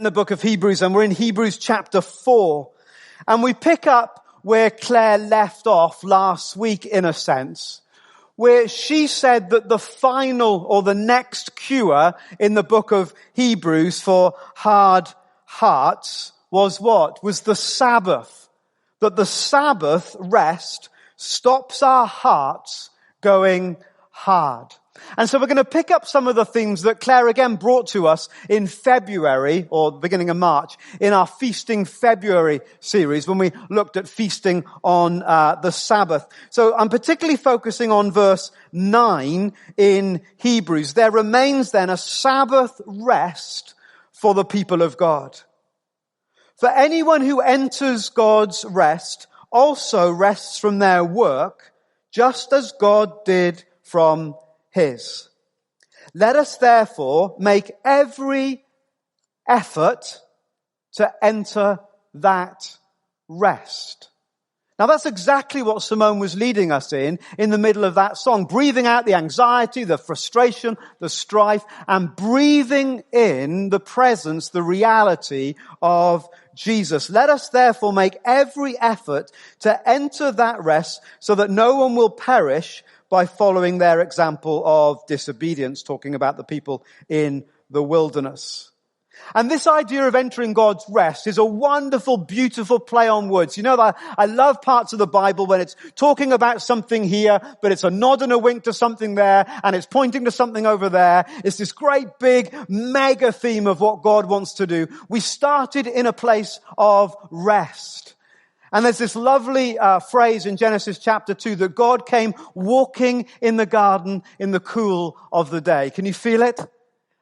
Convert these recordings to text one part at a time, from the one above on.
the book of Hebrews, and we're in Hebrews chapter 4. And we pick up where Claire left off last week, in a sense, where she said that the final or the next cure in the book of Hebrews for hard hearts was what? Was the Sabbath. That the Sabbath rest stops our hearts going hard. And so we're going to pick up some of the themes that Claire again brought to us in February, or the beginning of March, in our Feasting February series, when we looked at feasting on the Sabbath. So I'm particularly focusing on verse 9 in Hebrews. There remains then a Sabbath rest for the people of God. For anyone who enters God's rest also rests from their work, just as God did from his. Let us therefore make every effort to enter that rest. Now that's exactly what Simone was leading us in the middle of that song, breathing out the anxiety, the frustration, the strife, and breathing in the presence, the reality of Jesus. Let us therefore make every effort to enter that rest so that no one will perish by following their example of disobedience, talking about the people in the wilderness. And this idea of entering God's rest is a wonderful, beautiful play on words. You know, I love parts of the Bible when it's talking about something here, but it's a nod and a wink to something there, and it's pointing to something over there. It's this great big mega theme of what God wants to do. We started in a place of rest. And there's this lovely phrase in Genesis chapter 2 that God came walking in the garden in the cool of the day. Can you feel it?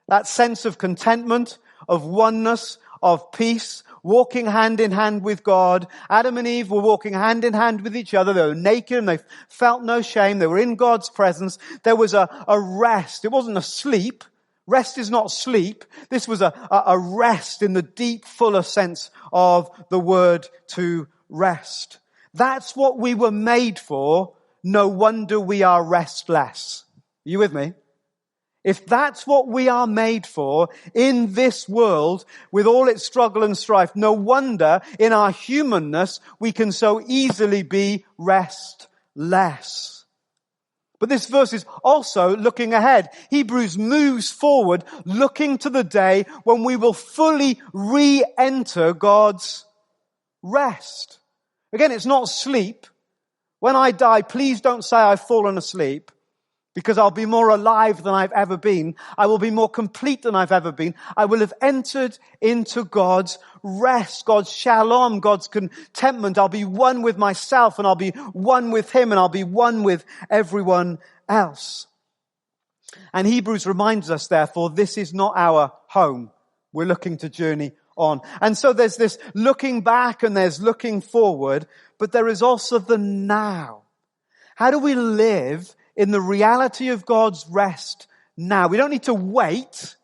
That sense of contentment, of oneness, of peace, walking hand in hand with God. Adam and Eve were walking hand in hand with each other. They were naked and they felt no shame. They were in God's presence. There was a rest. It wasn't a sleep. Rest is not sleep. This was a rest in the deep, fuller sense of the word to rest. That's what we were made for. No wonder we are restless. Are you with me? If that's what we are made for in this world with all its struggle and strife, no wonder in our humanness we can so easily be restless. But this verse is also looking ahead. Hebrews moves forward, looking to the day when we will fully re-enter God's rest. Again, it's not sleep. When I die, please don't say I've fallen asleep, because I'll be more alive than I've ever been. I will be more complete than I've ever been. I will have entered into God's rest, God's shalom, God's contentment. I'll be one with myself, and I'll be one with Him, and I'll be one with everyone else. And Hebrews reminds us, therefore, this is not our home. We're looking to journey on. And so there's this looking back and there's looking forward, but there is also the now. How do we live in the reality of God's rest now? We don't need to wait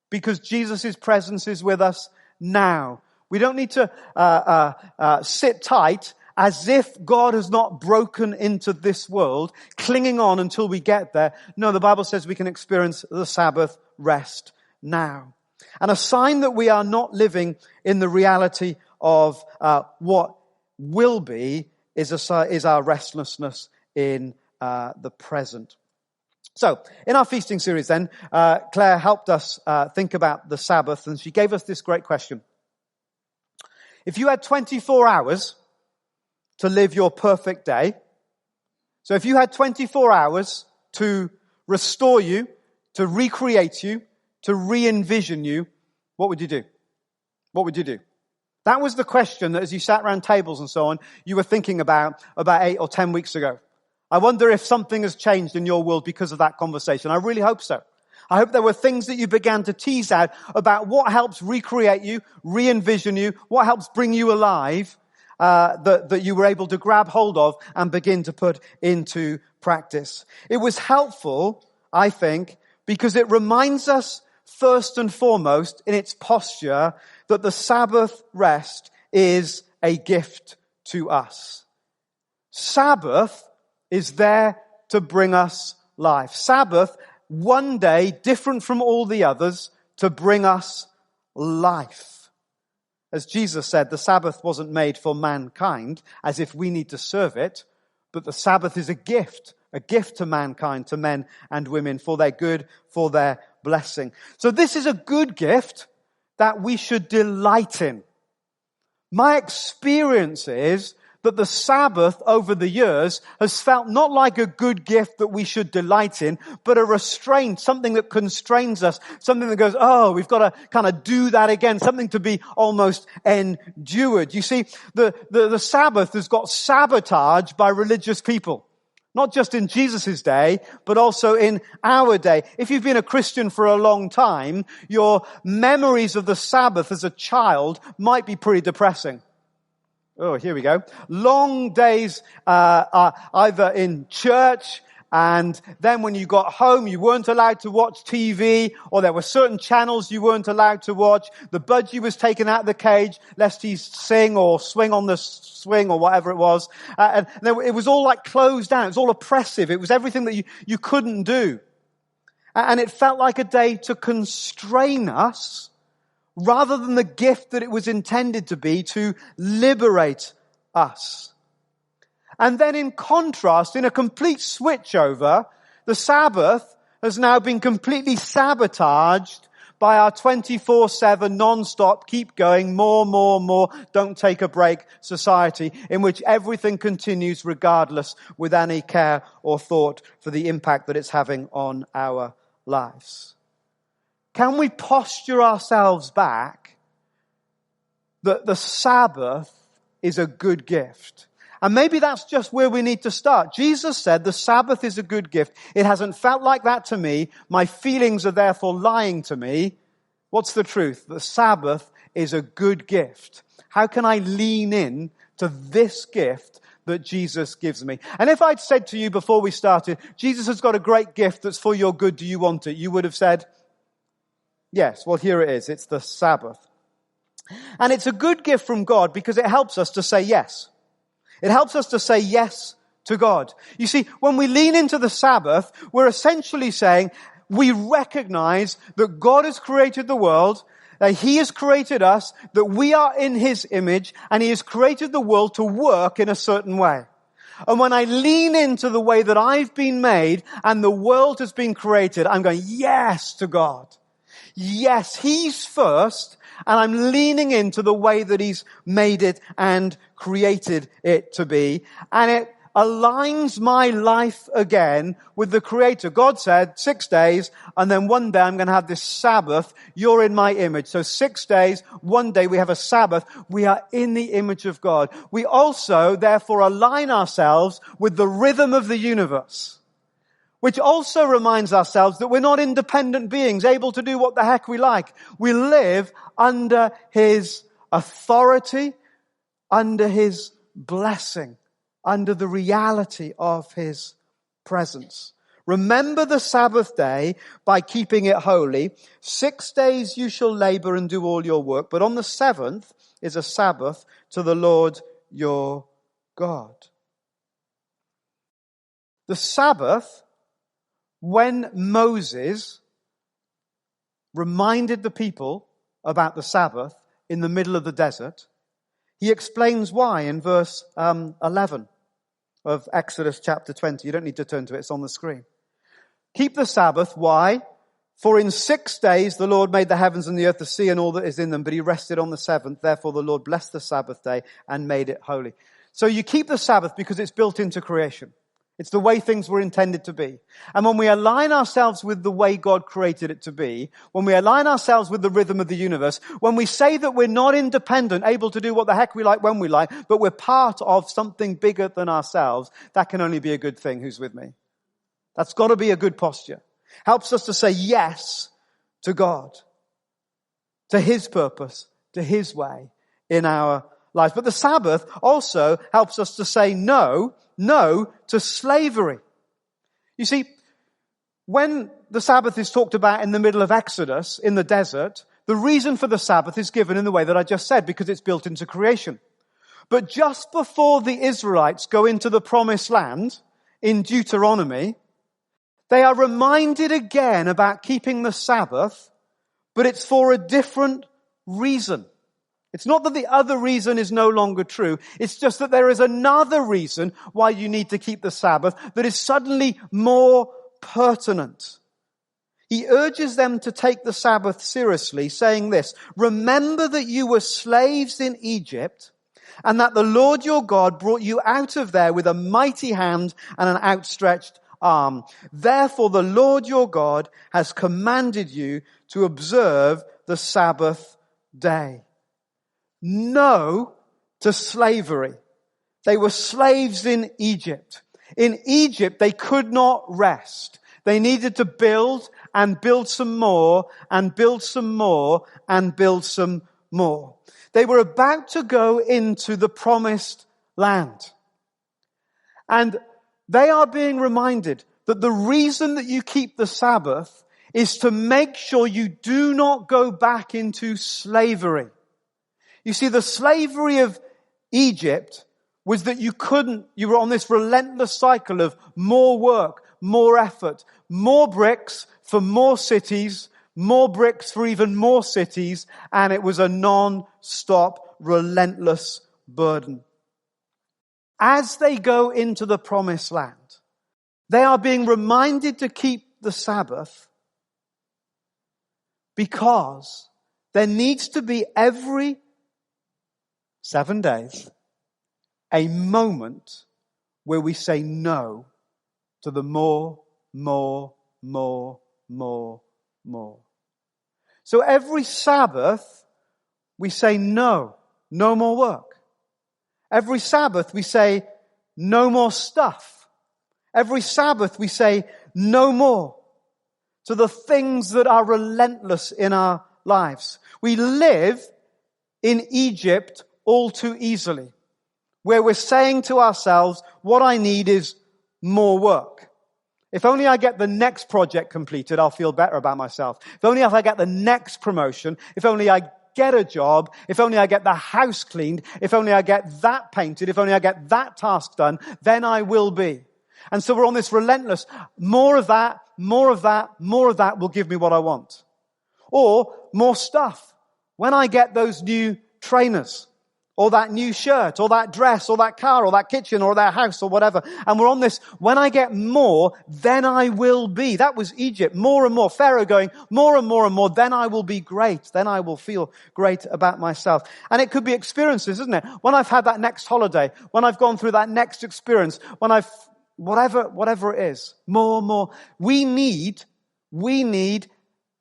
because Jesus' presence is with us now. We don't need to sit tight as if God has not broken into this world, clinging on until we get there. No, the Bible says we can experience the Sabbath rest now. And a sign that we are not living in the reality of what will be is our restlessness in the present. So, in our feasting series then, Claire helped us think about the Sabbath, and she gave us this great question. If you had 24 hours to live your perfect day, so if you had 24 hours to restore you, to recreate you, to re-envision you, what would you do? What would you do? That was the question that as you sat around tables and so on, you were thinking about 8 or 10 weeks ago. I wonder if something has changed in your world because of that conversation. I really hope so. I hope there were things that you began to tease out about what helps recreate you, re-envision you, what helps bring you alive, that you were able to grab hold of and begin to put into practice. It was helpful, I think, because it reminds us first and foremost in its posture that the Sabbath rest is a gift to us. Sabbath is there to bring us life. Sabbath, one day, different from all the others, to bring us life. As Jesus said, the Sabbath wasn't made for mankind, as if we need to serve it, but the Sabbath is a gift to mankind, to men and women, for their good, for their blessing. So this is a good gift that we should delight in. My experience is that the Sabbath over the years has felt not like a good gift that we should delight in, but a restraint, something that constrains us, something that goes, oh, we've got to kind of do that again, something to be almost endured. You see, the Sabbath has got sabotaged by religious people. Not just in Jesus' day, but also in our day. If you've been a Christian for a long time, your memories of the Sabbath as a child might be pretty depressing. Oh, here we go. Long days, either in church, and then when you got home, you weren't allowed to watch TV, or there were certain channels you weren't allowed to watch. The budgie was taken out of the cage, lest he sing or swing on the swing or whatever it was. And it was all like closed down. It was all oppressive. It was everything that you couldn't do. And it felt like a day to constrain us, rather than the gift that it was intended to be, to liberate us. And then in contrast, in a complete switchover, the Sabbath has now been completely sabotaged by our 24/7 non-stop, keep going, more, don't take a break society, in which everything continues regardless, with any care or thought for the impact that it's having on our lives. Can we posture ourselves back that the Sabbath is a good gift? And maybe that's just where we need to start. Jesus said the Sabbath is a good gift. It hasn't felt like that to me. My feelings are therefore lying to me. What's the truth? The Sabbath is a good gift. How can I lean in to this gift that Jesus gives me? And if I'd said to you before we started, Jesus has got a great gift that's for your good, do you want it? You would have said, yes, well, here it is. It's the Sabbath. And it's a good gift from God because it helps us to say yes. It helps us to say yes to God. You see, when we lean into the Sabbath, we're essentially saying we recognize that God has created the world, that He has created us, that we are in His image, and He has created the world to work in a certain way. And when I lean into the way that I've been made and the world has been created, I'm going, yes to God. Yes, He's first, and I'm leaning into the way that He's made it and created it to be. And it aligns my life again with the Creator. God said 6 days, and then one day I'm going to have this Sabbath. You're in my image. So 6 days, one day we have a Sabbath. We are in the image of God. We also, therefore, align ourselves with the rhythm of the universe, which also reminds ourselves that we're not independent beings, able to do what the heck we like. We live under His authority, under His blessing, under the reality of His presence. Remember the Sabbath day by keeping it holy. 6 days you shall labor and do all your work, but on the seventh is a Sabbath to the Lord your God. The Sabbath, when Moses reminded the people about the Sabbath in the middle of the desert, he explains why in verse 11 of Exodus chapter 20. You don't need to turn to it, it's on the screen. Keep the Sabbath. Why? For in 6 days the Lord made the heavens and the earth, the sea and all that is in them, but He rested on the seventh. Therefore the Lord blessed the Sabbath day and made it holy. So you keep the Sabbath because it's built into creation. It's the way things were intended to be. And when we align ourselves with the way God created it to be, when we align ourselves with the rhythm of the universe, when we say that we're not independent, able to do what the heck we like when we like, but we're part of something bigger than ourselves, that can only be a good thing. Who's with me? That's got to be a good posture. Helps us to say yes to God, to His purpose, to His way in our lives. But the Sabbath also helps us to say no to slavery. You see, when the Sabbath is talked about in the middle of Exodus, in the desert, the reason for the Sabbath is given in the way that I just said, because it's built into creation. But just before the Israelites go into the promised land, in Deuteronomy, they are reminded again about keeping the Sabbath, but it's for a different reason. It's not that the other reason is no longer true. It's just that there is another reason why you need to keep the Sabbath that is suddenly more pertinent. He urges them to take the Sabbath seriously, saying this, "Remember that you were slaves in Egypt, and that the Lord your God brought you out of there with a mighty hand and an outstretched arm. Therefore the Lord your God has commanded you to observe the Sabbath day." No to slavery. They were slaves in Egypt. In Egypt, they could not rest. They needed to build and build some more and build some more and build some more. They were about to go into the promised land. And they are being reminded that the reason that you keep the Sabbath is to make sure you do not go back into slavery. You see, the slavery of Egypt was that you were on this relentless cycle of more work, more effort, more bricks for more cities, more bricks for even more cities, and it was a non-stop, relentless burden. As they go into the promised land, they are being reminded to keep the Sabbath because there needs to be every 7 days a moment where we say no to the more. So every Sabbath we say no more work. Every Sabbath we say no more stuff. Every Sabbath we say no more to the things that are relentless in our lives. We live in Egypt all too easily, where we're saying to ourselves, what I need is more work. If only I get the next project completed, I'll feel better about myself. If only if I get the next promotion, if only I get a job, if only I get the house cleaned, if only I get that painted, if only I get that task done, then I will be. And so we're on this relentless, more of that will give me what I want. Or more stuff. When I get those new trainers, or that new shirt, or that dress, or that car, or that kitchen, or that house, or whatever. And we're on this, when I get more, then I will be. That was Egypt, more and more. Pharaoh going, more and more, then I will be great. Then I will feel great about myself. And it could be experiences, isn't it? When I've had that next holiday, when I've gone through that next experience, when I've, whatever it is, more. We need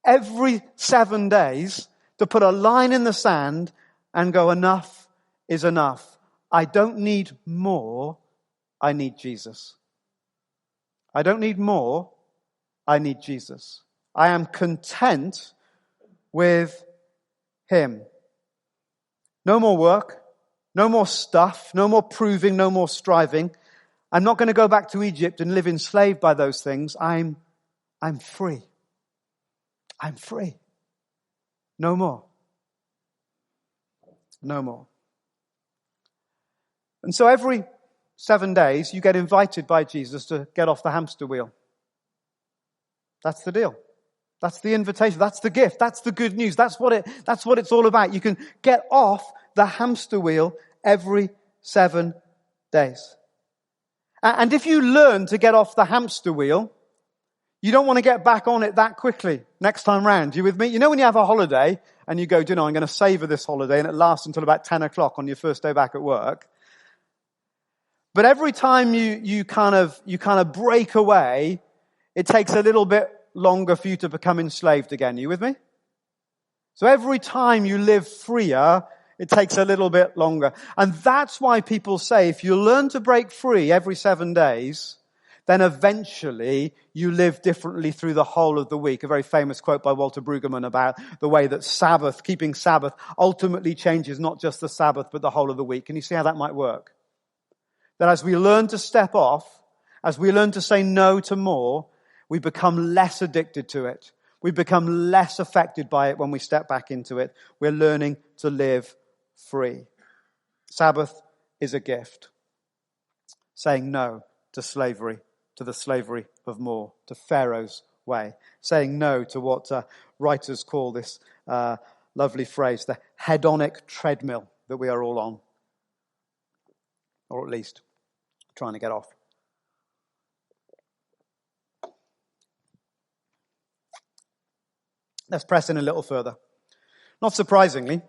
every 7 days to put a line in the sand and go, enough is enough. I don't need more. I need Jesus. I don't need more. I need Jesus. I am content with Him. No more work. No more stuff. No more proving. No more striving. I'm not going to go back to Egypt and live enslaved by those things. I'm free. I'm free. No more. No more. And so every 7 days, you get invited by Jesus to get off the hamster wheel. That's the deal. That's the invitation. That's the gift. That's the good news. That's what it's all about. You can get off the hamster wheel every 7 days. And if you learn to get off the hamster wheel, you don't want to get back on it that quickly next time round. You with me? You know when you have a holiday and you go, I'm going to savor this holiday, and it lasts until about 10 o'clock on your first day back at work. But every time you kind of break away, it takes a little bit longer for you to become enslaved again. Are you with me? So every time you live freer, it takes a little bit longer. And that's why people say if you learn to break free every 7 days, then eventually you live differently through the whole of the week. A very famous quote by Walter Brueggemann about the way that keeping Sabbath, ultimately changes not just the Sabbath, but the whole of the week. Can you see how that might work? That as we learn to step off, as we learn to say no to more, we become less addicted to it. We become less affected by it when we step back into it. We're learning to live free. Sabbath is a gift. Saying no to slavery, to the slavery of more, to Pharaoh's way. Saying no to what writers call this lovely phrase, the hedonic treadmill that we are all on. Or at least trying to get off. Let's press in a little further. Not surprisingly,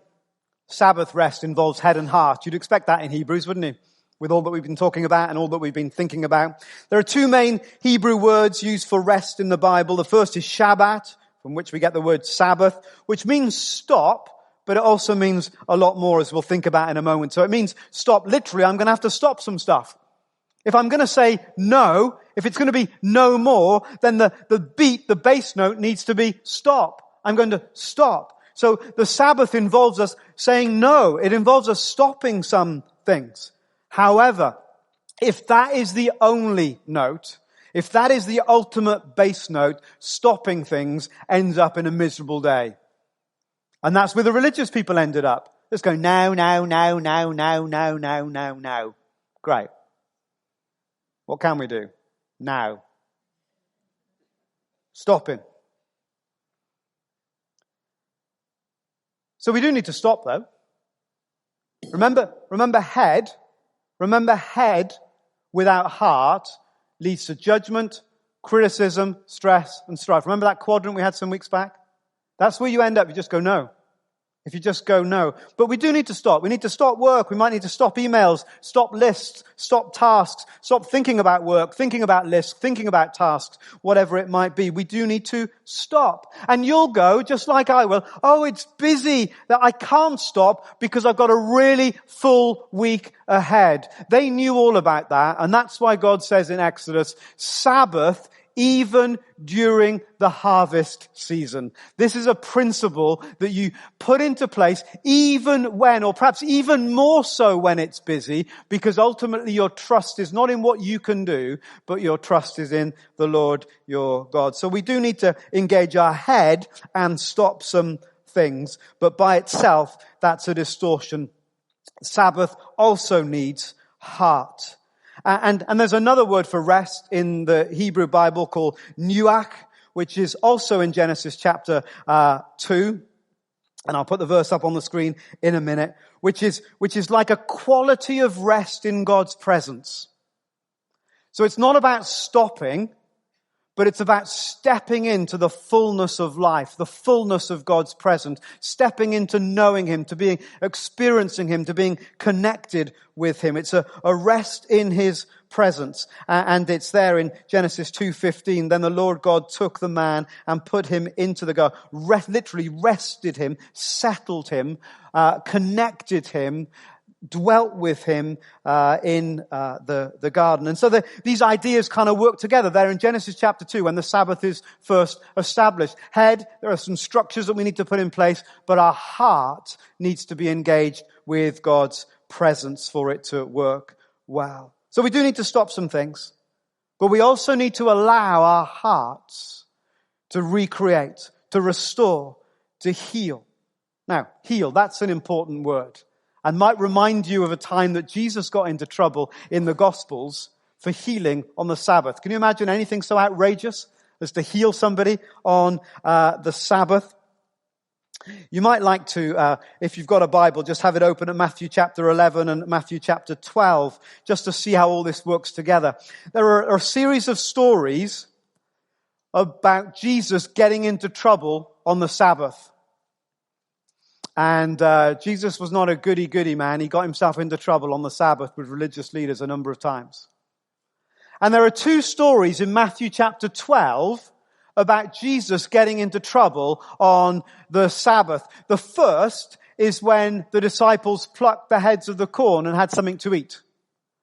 Sabbath rest involves head and heart. You'd expect that in Hebrews, wouldn't you? With all that we've been talking about and all that we've been thinking about. There are two main Hebrew words used for rest in the Bible. The first is Shabbat, from which we get the word Sabbath, which means stop, but it also means a lot more, as we'll think about in a moment. So it means stop. Literally, I'm going to have to stop some stuff. If I'm going to say no, if it's going to be no more, then the beat, the bass note needs to be stop. I'm going to stop. So the Sabbath involves us saying no. It involves us stopping some things. However, if that is the only note, if that is the ultimate bass note, stopping things ends up in a miserable day. And that's where the religious people ended up. Just going now, now, now, now, now, now, now, now, now. Great. What can we do? Now. Stopping. So we do need to stop though. Remember head without heart leads to judgment, criticism, stress, and strife. Remember that quadrant we had some weeks back? That's where you end up. You just go no. If you just go no. But we do need to stop. We need to stop work. We might need to stop emails, stop lists, stop tasks, stop thinking about work, thinking about lists, thinking about tasks, whatever it might be. We do need to stop. And you'll go, just like I will, oh, it's busy that I can't stop because I've got a really full week ahead. They knew all about that. And that's why God says in Exodus, Sabbath even during the harvest season. This is a principle that you put into place even when, or perhaps even more so when it's busy, because ultimately your trust is not in what you can do, but your trust is in the Lord your God. So we do need to engage our head and stop some things, but by itself, that's a distortion. Sabbath also needs heart. And there's another word for rest in the Hebrew Bible called nuach, which is also in Genesis chapter 2. And I'll put the verse up on the screen in a minute, which is like a quality of rest in God's presence. So it's not about stopping, but it's about stepping into the fullness of life, the fullness of God's presence, stepping into knowing Him, to being, experiencing Him, to being connected with Him. It's a rest in His presence. And it's there in Genesis 2:15. Then the Lord God took the man and put him into the garden, literally rested him, settled him, connected him, dwelt with him in the garden. And so these ideas kind of work together there in Genesis chapter 2 when the Sabbath is first established. Head, there are some structures that we need to put in place, but our heart needs to be engaged with God's presence for it to work well. So we do need to stop some things, but we also need to allow our hearts to recreate, to restore, to heal. Now, heal, that's an important word. And might remind you of a time that Jesus got into trouble in the Gospels for healing on the Sabbath. Can you imagine anything so outrageous as to heal somebody on the Sabbath? You might like to, if you've got a Bible, just have it open at Matthew chapter 11 and Matthew chapter 12, just to see how all this works together. There are a series of stories about Jesus getting into trouble on the Sabbath. And Jesus was not a goody-goody man. He got himself into trouble on the Sabbath with religious leaders a number of times. And there are two stories in Matthew chapter 12 about Jesus getting into trouble on the Sabbath. The first is when the disciples plucked the heads of the corn and had something to eat.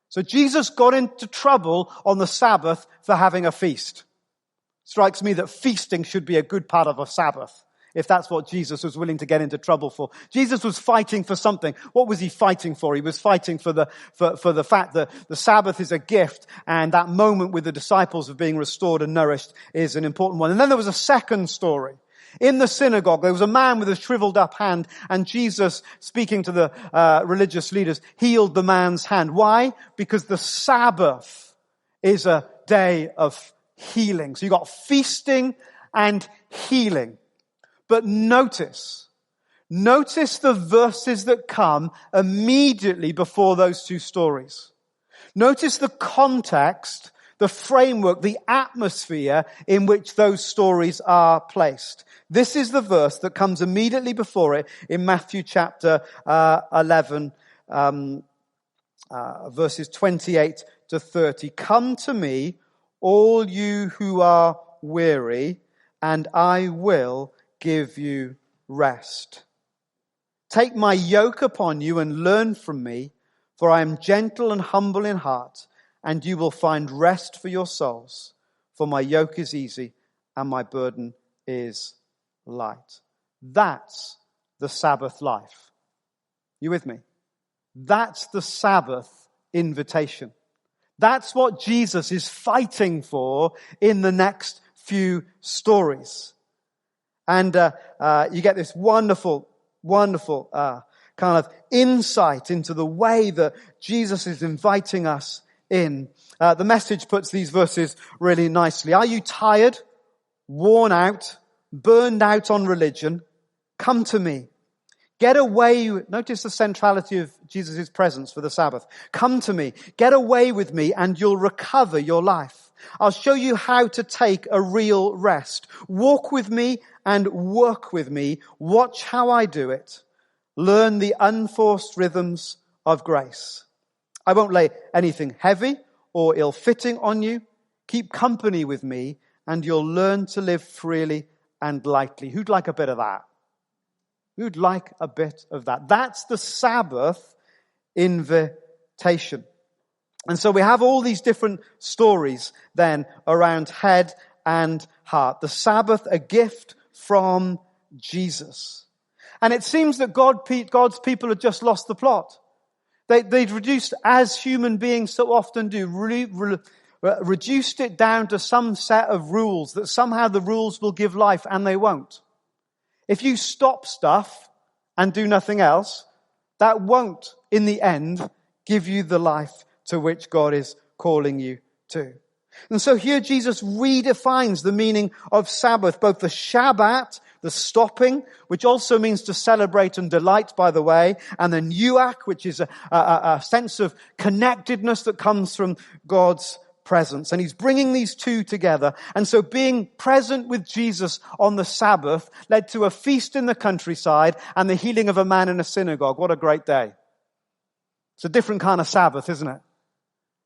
So Jesus got into trouble on the Sabbath for having a feast. Strikes me that feasting should be a good part of a Sabbath, if that's what Jesus was willing to get into trouble for. Jesus was fighting for something. What was he fighting for? He was fighting for the fact that the Sabbath is a gift, and that moment with the disciples of being restored and nourished is an important one. And then there was a second story. In the synagogue, there was a man with a shriveled up hand, and Jesus, speaking to the religious leaders, healed the man's hand. Why? Because the Sabbath is a day of healing. So you got feasting and healing. But notice Notice the verses that come immediately before those two stories. Notice the context, the framework, the atmosphere in which those stories are placed. This is the verse that comes immediately before it in Matthew chapter 11, verses 28 to 30. Come to me, all you who are weary, and I will give you rest. Take my yoke upon you and learn from me, for I am gentle and humble in heart, and you will find rest for your souls. For my yoke is easy and my burden is light. That's the Sabbath life. You with me? That's the Sabbath invitation. That's what Jesus is fighting for in the next few stories. And you get this wonderful kind of insight into the way that Jesus is inviting us in. The Message puts these verses really nicely. Are you tired, worn out, burned out on religion? Come to me. Get away. Notice the centrality of Jesus' presence for the Sabbath. Come to me. Get away with me and you'll recover your life. I'll show you how to take a real rest. Walk with me and work with me. Watch how I do it. Learn the unforced rhythms of grace. I won't lay anything heavy or ill-fitting on you. Keep company with me and you'll learn to live freely and lightly. Who'd like a bit of that? Who'd like a bit of that? That's the Sabbath invitation. And so we have all these different stories then around head and heart. The Sabbath, a gift from Jesus. And it seems that God's people had just lost the plot. They'd reduced, as human beings so often do, reduced it down to some set of rules, that somehow the rules will give life, and they won't. If you stop stuff and do nothing else, that won't, in the end, give you the life to which God is calling you to. And so here Jesus redefines the meaning of Sabbath, both the Shabbat, the stopping, which also means to celebrate and delight, by the way, and the Nuach, which is a sense of connectedness that comes from God's presence. And he's bringing these two together. And so being present with Jesus on the Sabbath led to a feast in the countryside and the healing of a man in a synagogue. What a great day. It's a different kind of Sabbath, isn't it?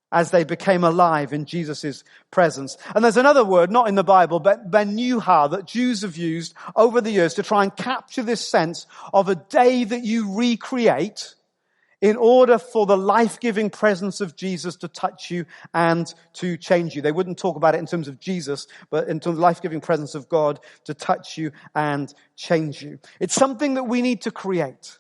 As they became alive in Jesus' presence. And there's another word, not in the Bible, but benuha, that Jews have used over the years to try and capture this sense of a day that you recreate in order for the life-giving presence of Jesus to touch you and to change you. They wouldn't talk about it in terms of Jesus, but in terms of the life-giving presence of God to touch you and change you. It's something that we need to create.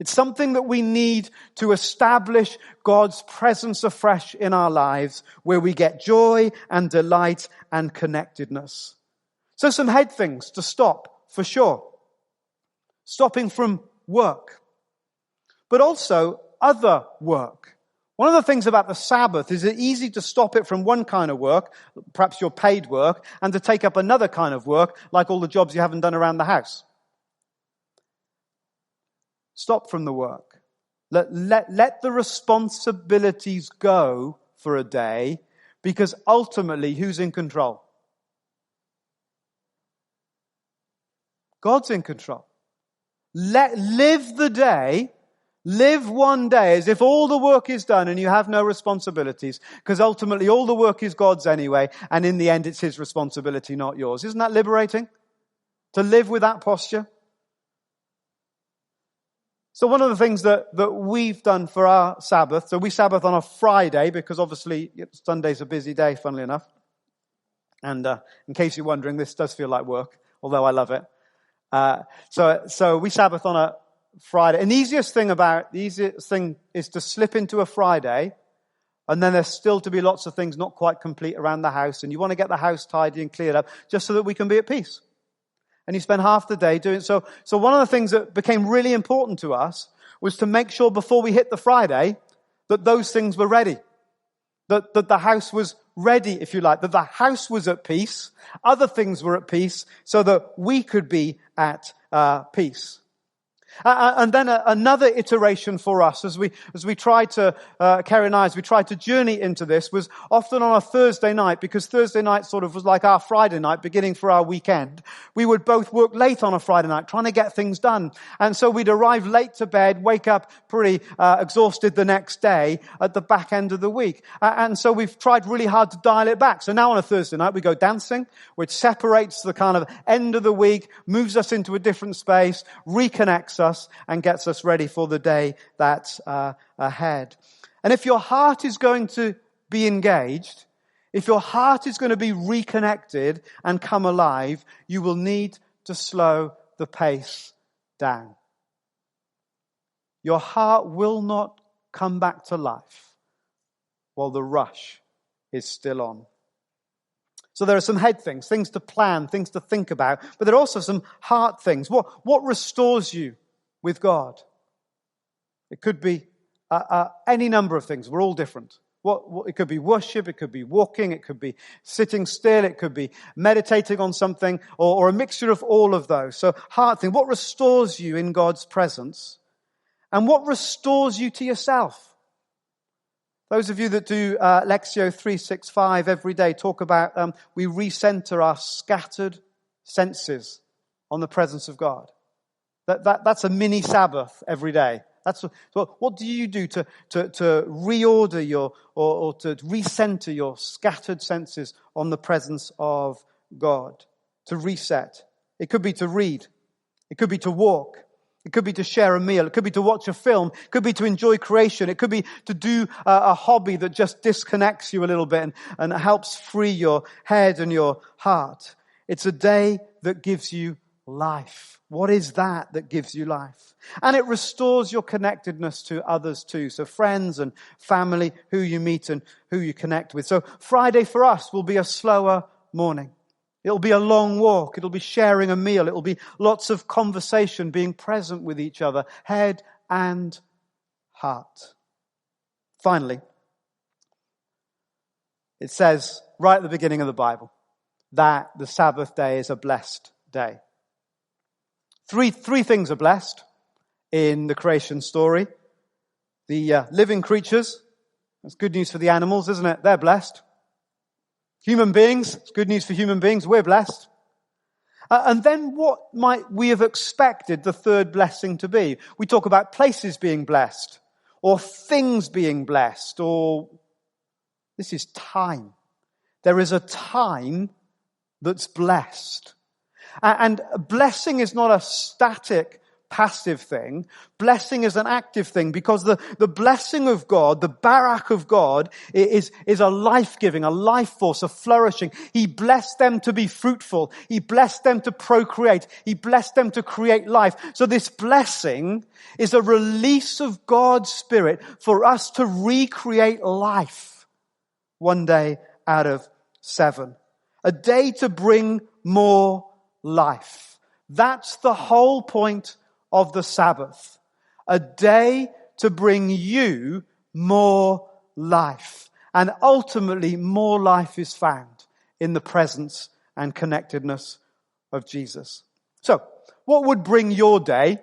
It's something that we need to establish God's presence afresh in our lives, where we get joy and delight and connectedness. So some head things to stop, for sure. Stopping from work. But also other work. One of the things about the Sabbath is it's easy to stop it from one kind of work, perhaps your paid work, and to take up another kind of work, like all the jobs you haven't done around the house. Stop from the work. Let the responsibilities go for a day, because ultimately, who's in control? God's in control. Live the day. Live one day as if all the work is done and you have no responsibilities, because ultimately all the work is God's anyway, and in the end it's His responsibility, not yours. Isn't that liberating? To live with that posture? So one of the things that we've done for our Sabbath, so we Sabbath on a Friday, because obviously Sunday's a busy day, funnily enough. And in case you're wondering, this does feel like work, although I love it. So we Sabbath on a Friday. And the easiest thing is to slip into a Friday, and then there's still to be lots of things not quite complete around the house, and you want to get the house tidy and cleared up just so that we can be at peace. And you spend half the day doing so. So one of the things that became really important to us was to make sure before we hit the Friday that those things were ready. That the house was ready, if you like. That the house was at peace. Other things were at peace so that we could be at peace. And then another iteration for us as we try to, Kerry and I, as we tried to journey into this, was often on a Thursday night, because Thursday night sort of was like our Friday night, beginning for our weekend. We would both work late on a Friday night, trying to get things done. And so we'd arrive late to bed, wake up pretty exhausted the next day at the back end of the week. And so we've tried really hard to dial it back. So now on a Thursday night, we go dancing, which separates the kind of end of the week, moves us into a different space, reconnects us, and gets us ready for the day that's ahead. And if your heart is going to be engaged, if your heart is going to be reconnected and come alive, you will need to slow the pace down. Your heart will not come back to life while the rush is still on. So there are some head things to plan, things to think about, but there are also some heart things. What restores you with God? It could be any number of things. We're all different. It could be worship, it could be walking, it could be sitting still, it could be meditating on something, or a mixture of all of those. So heart thing. What restores you in God's presence? And what restores you to yourself? Those of you that do Lectio 365 every day talk about we recenter our scattered senses on the presence of God. That's a mini Sabbath every day. So what do you do to reorder or to recenter your scattered senses on the presence of God? To reset. It could be to read. It could be to walk. It could be to share a meal. It could be to watch a film. It could be to enjoy creation. It could be to do a hobby that just disconnects you a little bit and helps free your head and your heart. It's a day that gives you life. What is that gives you life? And it restores your connectedness to others too. So friends and family, who you meet and who you connect with. So Friday for us will be a slower morning. It'll be a long walk. It'll be sharing a meal. It'll be lots of conversation, being present with each other, head and heart. Finally, it says right at the beginning of the Bible that the Sabbath day is a blessed day. Three things are blessed in the creation story. The living creatures, that's good news for the animals, isn't it? They're blessed. Human beings, it's good news for human beings, we're blessed. And then what might we have expected the third blessing to be? We talk about places being blessed, or things being blessed, or this is time. There is a time that's blessed. And blessing is not a static, passive thing. Blessing is an active thing, because the blessing of God, the barak of God, is a life-giving, a life force, a flourishing. He blessed them to be fruitful. He blessed them to procreate. He blessed them to create life. So this blessing is a release of God's Spirit for us to recreate life one day out of 7. A day to bring more life. That's the whole point of the Sabbath. A day to bring you more life. And ultimately, more life is found in the presence and connectedness of Jesus. So, what would bring your day?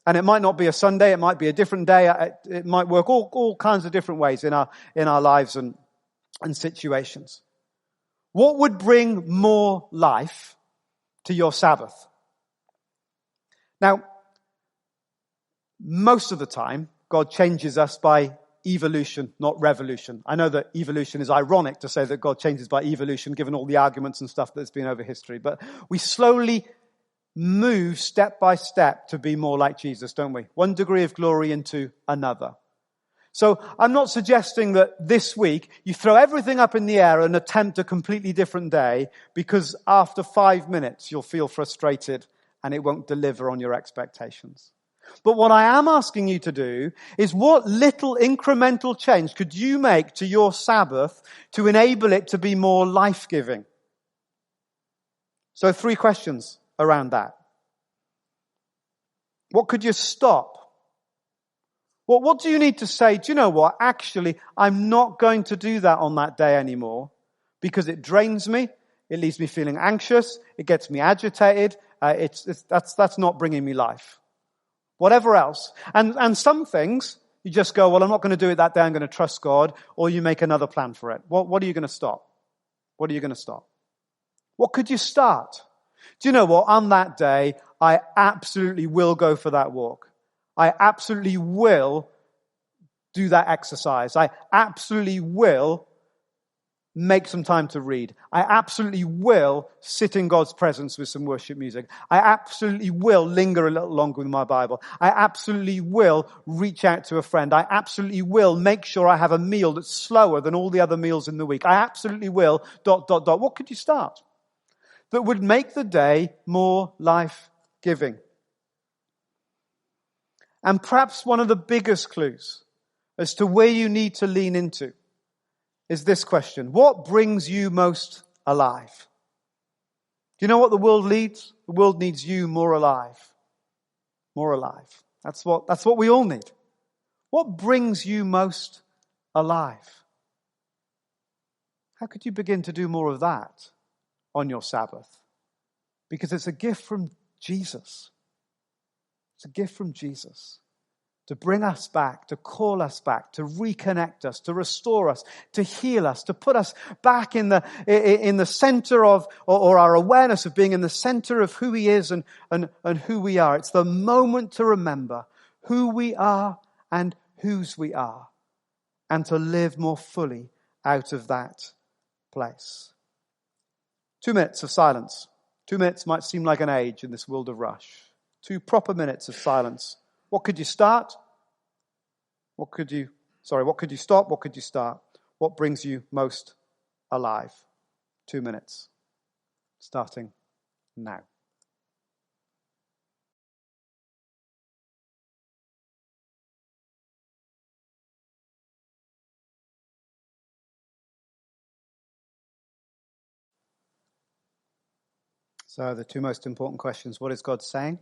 And it might not be a Sunday, it might be a different day, it might work all kinds of different ways in our lives and situations. What would bring more life to your Sabbath? Now, most of the time, God changes us by evolution, not revolution. I know that evolution is ironic to say that God changes by evolution, given all the arguments and stuff that's been over history. But we slowly move step by step to be more like Jesus, don't we? One degree of glory into another. So I'm not suggesting that this week you throw everything up in the air and attempt a completely different day, because after 5 minutes you'll feel frustrated and it won't deliver on your expectations. But what I am asking you to do is, what little incremental change could you make to your Sabbath to enable it to be more life-giving? So 3 questions around that. What could you stop? What do you need to say? Do you know what? Actually, I'm not going to do that on that day anymore, because it drains me. It leaves me feeling anxious. It gets me agitated. That's not bringing me life. whatever else. And some things, you just go, well, I'm not going to do it that day, I'm going to trust God, or you make another plan for it. What are you going to stop? What are you going to stop? What could you start? Do you know what? On that day, I absolutely will go for that walk. I absolutely will do that exercise. I absolutely will make some time to read. I absolutely will sit in God's presence with some worship music. I absolutely will linger a little longer with my Bible. I absolutely will reach out to a friend. I absolutely will make sure I have a meal that's slower than all the other meals in the week. I absolutely will ... What could you start that would make the day more life-giving? And perhaps one of the biggest clues as to where you need to lean into is this question: what brings you most alive? Do you know what the world needs? The world needs you more alive. More alive. That's what we all need. What brings you most alive? How could you begin to do more of that on your Sabbath? Because it's a gift from Jesus. It's a gift from Jesus to bring us back, to call us back, to reconnect us, to restore us, to heal us, to put us back in the center of, or our awareness of being in the center of who He is and who we are. It's the moment to remember who we are and whose we are, and to live more fully out of that place. 2 minutes of silence. 2 minutes might seem like an age in this world of rush. 2 proper minutes of silence. What could you start? What could you stop? What could you start? What brings you most alive? 2 minutes. Starting now. So the 2 most important questions: what is God saying?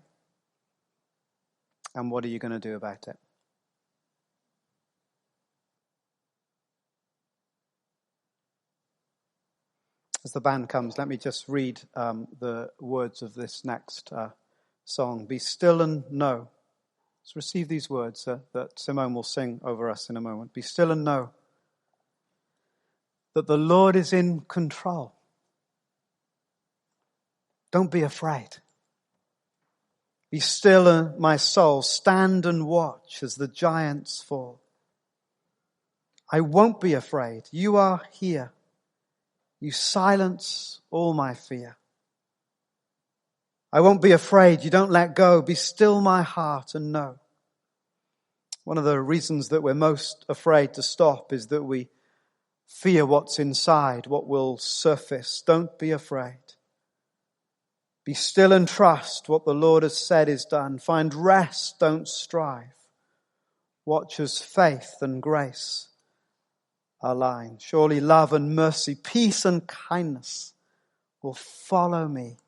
And what are you going to do about it? As the band comes, let me just read the words of this next song. Be still and know. Let's receive these words that Simone will sing over us in a moment. Be still and know that the Lord is in control. Don't be afraid. Be still, my soul. Stand and watch as the giants fall. I won't be afraid. You are here. You silence all my fear. I won't be afraid. You don't let go. Be still, my heart, and know. One of the reasons that we're most afraid to stop is that we fear what's inside, what will surface. Don't be afraid. Be still and trust what the Lord has said is done. Find rest, don't strive. Watch as faith and grace align. Surely love and mercy, peace and kindness will follow me.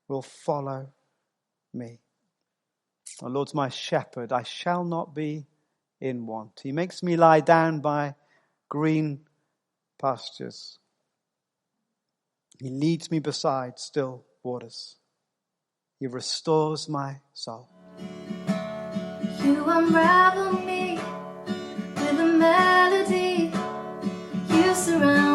Will follow me. The Lord's my shepherd, I shall not be in want. He makes me lie down by green pastures. He leads me beside still waters. He restores my soul. You unravel me with a melody. You surround